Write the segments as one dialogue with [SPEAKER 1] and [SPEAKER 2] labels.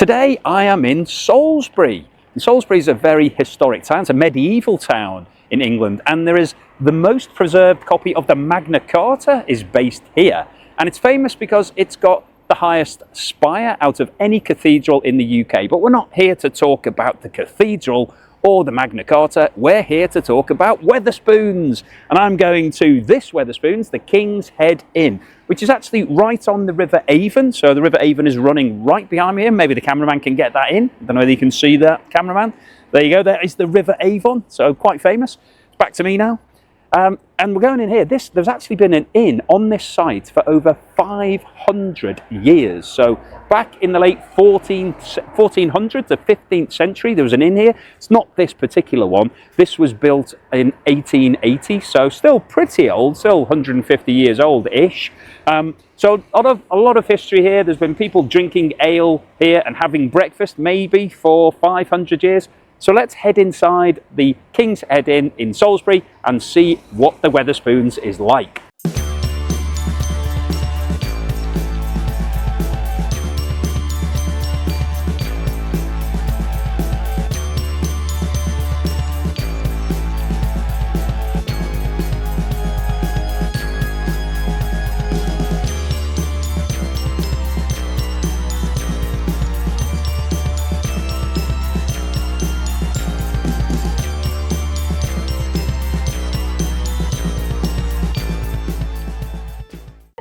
[SPEAKER 1] Today I am in Salisbury. Salisbury is a very historic town. It's a medieval town in England, and there is the most preserved copy of the Magna Carta is based here. And it's famous because it's got the highest spire out of any cathedral in the UK. But we're not here to talk about the cathedral or the Magna Carta. We're here to talk about Wetherspoons. And I'm going to this Wetherspoons, the King's Head Inn, which is actually right on the River Avon. So the River Avon is running right behind me here. Maybe the cameraman can get that in. I don't know whether you can see that, cameraman. There you go, there is the River Avon, so quite famous. It's back to me now. And we're going in here. There's actually been an inn on this site for over 500 years. So back in the late 1400s, the 15th century, there was an inn here. It's not this particular one. This was built in 1880, so still pretty old, still 150 years old-ish. So a lot of history here. There's been people drinking ale here and having breakfast maybe for 500 years. So let's head inside the King's Head Inn in Salisbury and see what the Wetherspoons is like.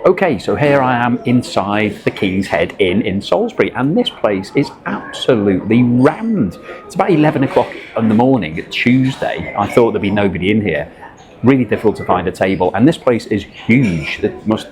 [SPEAKER 1] Okay, so here I am inside the King's Head Inn in Salisbury, and this place is absolutely rammed. It's about 11 o'clock in the morning at Tuesday. I thought there'd be nobody in here. Really difficult to find a table, and this place is huge.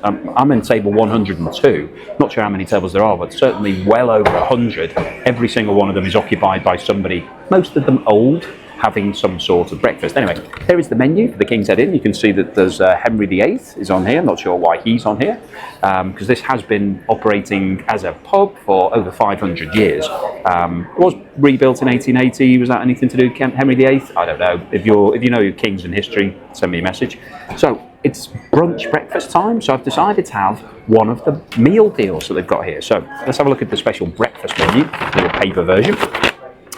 [SPEAKER 1] I'm in table 102. Not sure how many tables there are, but certainly well over 100. Every single one of them is occupied by somebody, most of them old, having some sort of breakfast. Anyway, here is the menu for the King's Head Inn. You can see that there's Henry VIII is on here. I'm not sure why he's on here, because this has been operating as a pub for over 500 years. It was rebuilt in 1880. Was that anything to do with Henry VIII? I don't know. If you know your kings in history, send me a message. So it's brunch breakfast time, so I've decided to have one of the meal deals that they've got here. So let's have a look at the special breakfast menu, the paper version.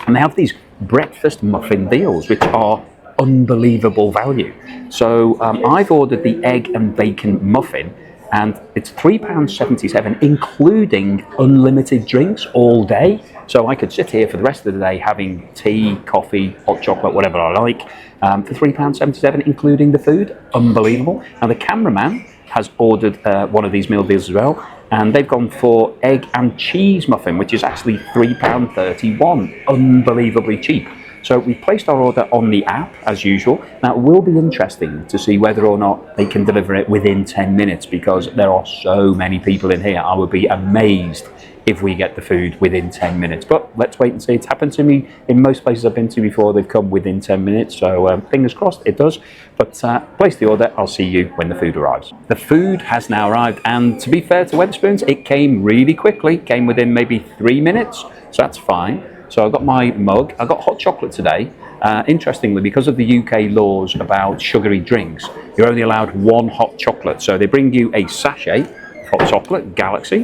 [SPEAKER 1] And they have these breakfast muffin deals, which are unbelievable value. So I've ordered the egg and bacon muffin, and it's £3.77, including unlimited drinks all day. So I could sit here for the rest of the day having tea, coffee, hot chocolate, whatever I like, for £3.77, including the food. Unbelievable. Now the cameraman has ordered one of these meal deals as well, and they've gone for egg and cheese muffin, which is actually £3.31, unbelievably cheap. So we've placed our order on the app as usual. Now it will be interesting to see whether or not they can deliver it within 10 minutes, because there are so many people in here. I would be amazed if we get the food within 10 minutes. But let's wait and see. It's happened to me in most places I've been to before. They've come within 10 minutes. So fingers crossed it does. But place the order. I'll see you when the food arrives. The food has now arrived. And to be fair to Wetherspoons, it came really quickly. It came within maybe 3 minutes. So that's fine. So I got my mug. I got hot chocolate today. Interestingly, because of the UK laws about sugary drinks, you're only allowed one hot chocolate. So they bring you a sachet hot chocolate, Galaxy,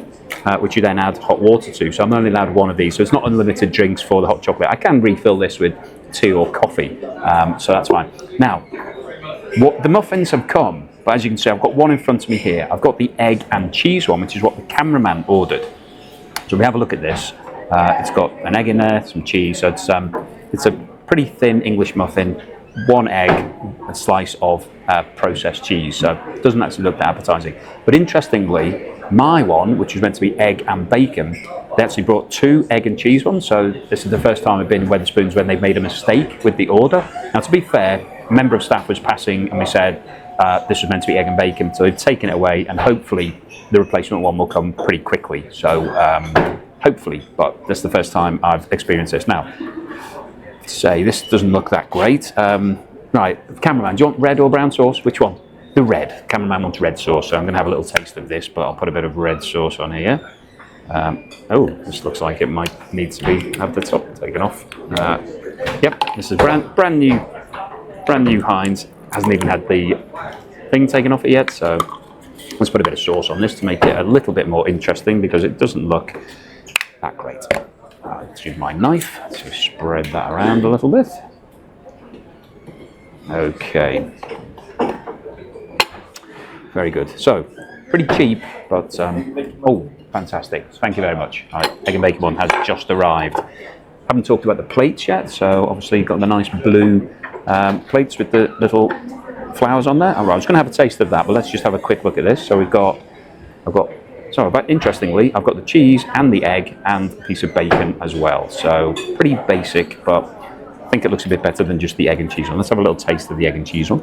[SPEAKER 1] which you then add hot water to. So I'm only allowed one of these. So it's not unlimited drinks for the hot chocolate. I can refill this with tea or coffee. So that's fine. Now, the muffins have come, but as you can see, I've got one in front of me here. I've got the egg and cheese one, which is what the cameraman ordered. So we have a look at this. It's got an egg in there, some cheese. So it's a pretty thin English muffin, one egg, a slice of processed cheese. So it doesn't actually look that appetizing. But interestingly, my one, which was meant to be egg and bacon, they actually brought 2 egg and cheese ones. So this is the first time I've been in Wetherspoons when they've made a mistake with the order. Now, to be fair, a member of staff was passing and we said this was meant to be egg and bacon. So they've taken it away, and hopefully the replacement one will come pretty quickly. So hopefully, but that's the first time I've experienced this. Now, say this doesn't look that great. Right, cameraman, do you want red or brown sauce? Which one? The red. Cameraman wants red sauce, so I'm going to have a little taste of this, but I'll put a bit of red sauce on here. Oh, this looks like it might need to have the top taken off. Yep, this is brand new Heinz. Hasn't even had the thing taken off it yet, so let's put a bit of sauce on this to make it a little bit more interesting, because it doesn't look that great. Let's use my knife to spread that around a little bit. Okay. Very good. So, pretty cheap, but oh, fantastic. Thank you very much. All right, egg and bacon one has just arrived. Haven't talked about the plates yet, so obviously you've got the nice blue plates with the little flowers on there. All right, I was going to have a taste of that, but let's just have a quick look at this. So interestingly, I've got the cheese and the egg and a piece of bacon as well. So pretty basic, but I think it looks a bit better than just the egg and cheese one. Let's have a little taste of the egg and cheese one.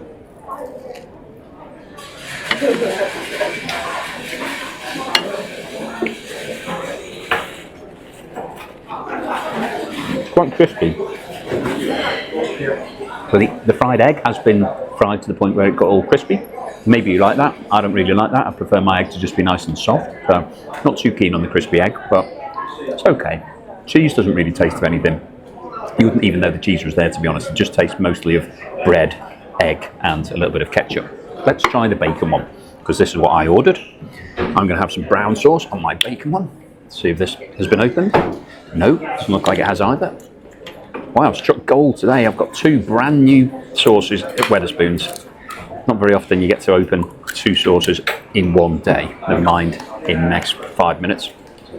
[SPEAKER 1] Quite crispy. So the fried egg has been fried to the point where it got all crispy. Maybe you like that. I don't really like that. I prefer my egg to just be nice and soft. So not too keen on the crispy egg, but it's okay. Cheese doesn't really taste of anything. You wouldn't even know the cheese was there, to be honest. It just tastes mostly of bread, egg, and a little bit of ketchup. Let's try the bacon one, because this is what I ordered. I'm going to have some brown sauce on my bacon one. Let's see if this has been opened. No, doesn't look like it has either. Wow, I've struck gold today. I've got 2 brand new sauces at Wetherspoons. Not very often you get to open 2 sauces in one day. Never mind in the next 5 minutes.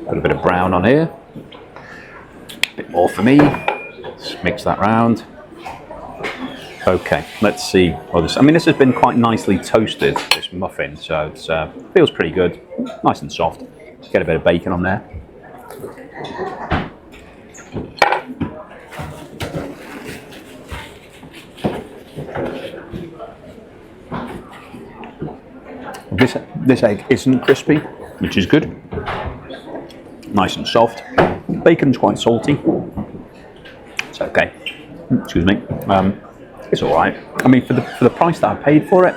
[SPEAKER 1] Put a bit of brown on here. A bit more for me. Let's mix that round. Okay, let's see. I mean, this has been quite nicely toasted, this muffin, so it feels pretty good. Nice and soft. Get a bit of bacon on there. This egg isn't crispy, which is good. Nice and soft. Bacon's quite salty. It's okay. Excuse me. It's all right. I mean, for the price that I paid for it,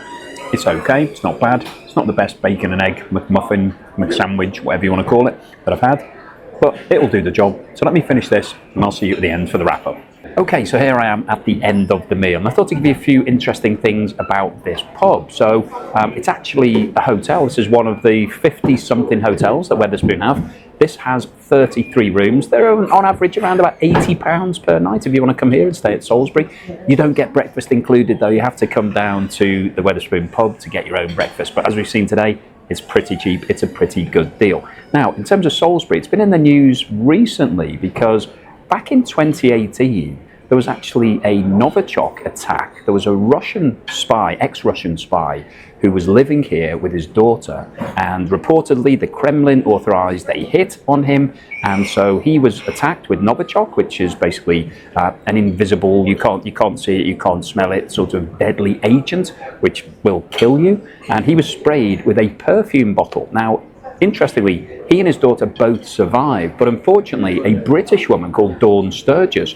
[SPEAKER 1] it's okay. It's not bad. It's not the best bacon and egg McMuffin, McSandwich, whatever you want to call it, that I've had. But it'll do the job. So let me finish this, and I'll see you at the end for the wrap up. Okay, so here I am at the end of the meal, and I thought to give you a few interesting things about this pub. So it's actually a hotel. This is one of the 50-something hotels that Wetherspoon have. This has 33 rooms. They're on average around about £80 per night if you want to come here and stay at Salisbury. You don't get breakfast included, though. You have to come down to the Wetherspoon pub to get your own breakfast. But as we've seen today, it's pretty cheap. It's a pretty good deal. Now, in terms of Salisbury, it's been in the news recently because back in 2018, there was actually a Novichok attack. There was a Russian spy, ex-Russian spy, who was living here with his daughter, and reportedly the Kremlin authorized a hit on him, and so he was attacked with Novichok, which is basically an invisible, you can't see it, you can't smell it, sort of deadly agent, which will kill you, and he was sprayed with a perfume bottle. Now, interestingly, he and his daughter both survived, but unfortunately a British woman called Dawn Sturgis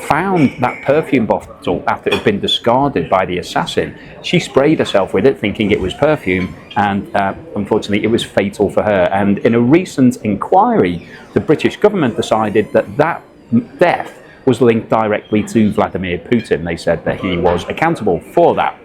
[SPEAKER 1] found that perfume bottle after it had been discarded by the assassin. She sprayed herself with it thinking it was perfume, and unfortunately it was fatal for her. And in a recent inquiry, the British government decided that that death was linked directly to Vladimir Putin. They said that he was accountable for that.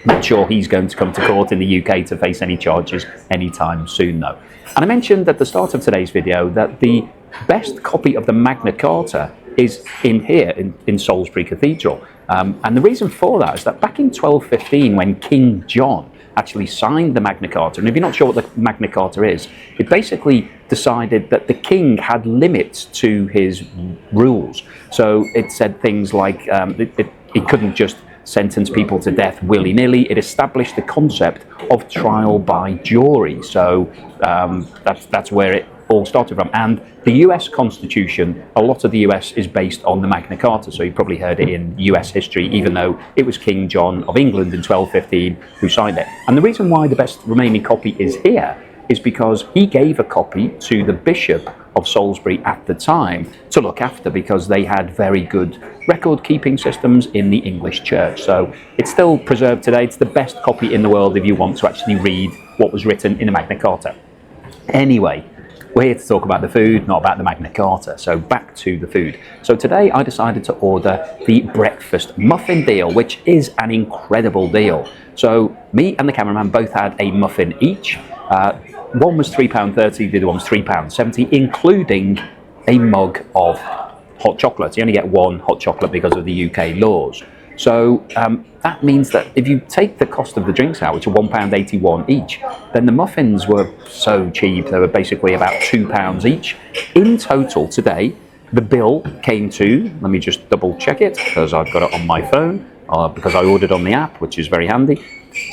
[SPEAKER 1] Not sure he's going to come to court in the UK to face any charges anytime soon, though. And I mentioned at the start of today's video that the best copy of the Magna Carta is in here, in Salisbury Cathedral. And the reason for that is that back in 1215, when King John actually signed the Magna Carta, and if you're not sure what the Magna Carta is, it basically decided that the king had limits to his rules. So it said things like it couldn't just sentence people to death willy-nilly. It established the concept of trial by jury. So that's where it all started from. And the US Constitution, a lot of the US is based on the Magna Carta, so you probably heard it in US history, even though it was King John of England in 1215 who signed it. And the reason why the best remaining copy is here is because he gave a copy to the Bishop of Salisbury at the time to look after, because they had very good record-keeping systems in the English Church. So it's still preserved today. It's the best copy in the world if you want to actually read what was written in the Magna Carta. Anyway, we're here to talk about the food, not about the Magna Carta. So back to the food. So today I decided to order the breakfast muffin deal, which is an incredible deal. So me and the cameraman both had a muffin each. One was £3.30, the other one was £3.70, including a mug of hot chocolate. You only get one hot chocolate because of the UK laws. So that means that if you take the cost of the drinks out, which are £1.81 each, then the muffins were so cheap. They were basically about £2 each. In total today, the bill came to, let me just double check it because I've got it on my phone, because I ordered on the app, which is very handy,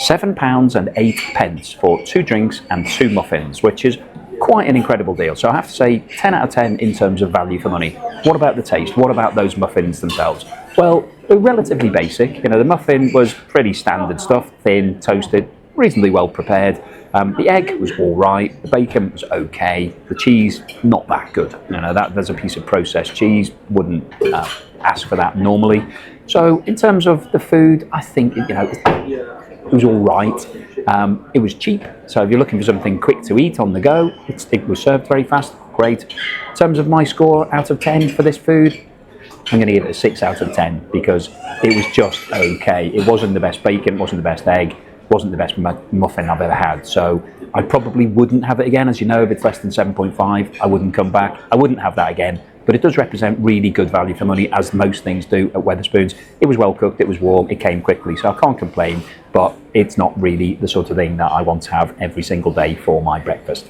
[SPEAKER 1] £7.08 for 2 drinks and 2 muffins, which is quite an incredible deal. So I have to say 10 out of 10 in terms of value for money. What about the taste? What about those muffins themselves? Well, they're relatively basic. You know, the muffin was pretty standard stuff, thin, toasted, reasonably well prepared. The egg was all right. The bacon was okay. The cheese, not that good. You know, there's a piece of processed cheese. Wouldn't ask for that normally. So in terms of the food, I think, you know, it was all right. It was cheap, so if you're looking for something quick to eat on the go, it was served very fast, great. In terms of my score out of 10 for this food, I'm going to give it a 6 out of 10 because it was just okay. It wasn't the best bacon, wasn't the best egg, wasn't the best muffin I've ever had. So I probably wouldn't have it again. As you know, if it's less than 7.5, I wouldn't come back. I wouldn't have that again. But it does represent really good value for money, as most things do at Wetherspoons. It was well cooked, it was warm, it came quickly, so I can't complain, but it's not really the sort of thing that I want to have every single day for my breakfast.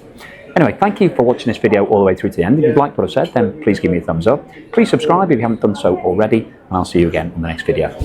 [SPEAKER 1] Anyway, thank you for watching this video all the way through to the end. If you've liked what I've said, then please give me a thumbs up. Please subscribe if you haven't done so already, and I'll see you again in the next video.